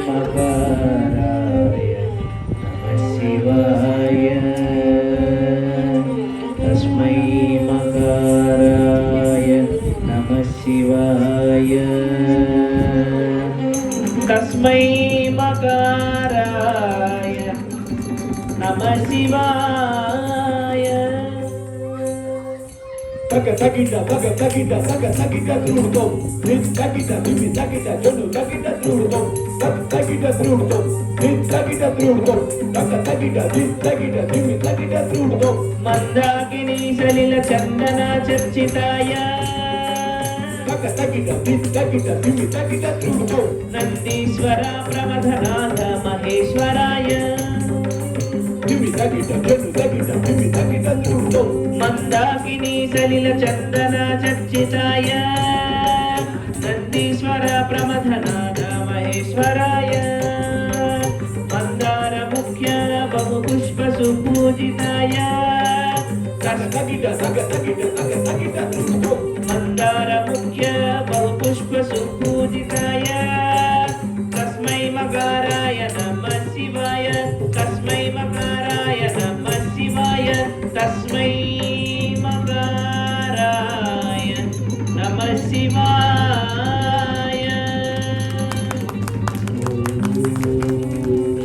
मकाराय नमः शिवाय तस्मै मकाराय नमः शिवाय तस्मै मकाराय नमः शिवाय Taka takita trudo, rin takita mimi takita jono takita trudo, takita trudo, rin takita trudo, takita mimi takita trudo. Mandakini Salil चंदन चर्चिताय takita mimi takita trudo. Nandishwar प्रमथनाथ महेश्वराय Mimi takita jono takita mimi takita trudo. Mandakini Salil चंदन चर्चिताय नंदीश्वर प्रमथनाथ महेश्वराय मंदार मुख्य बहु पुष्प सुपूजिताय takita trudo. मंदार मुख्य बहु पुष्प सुपूजिताय तस्मै मकाराय नमः शिवाय तस्मै मकाराय नमः शिवाय तस्मै मकाराय नमः शिवाय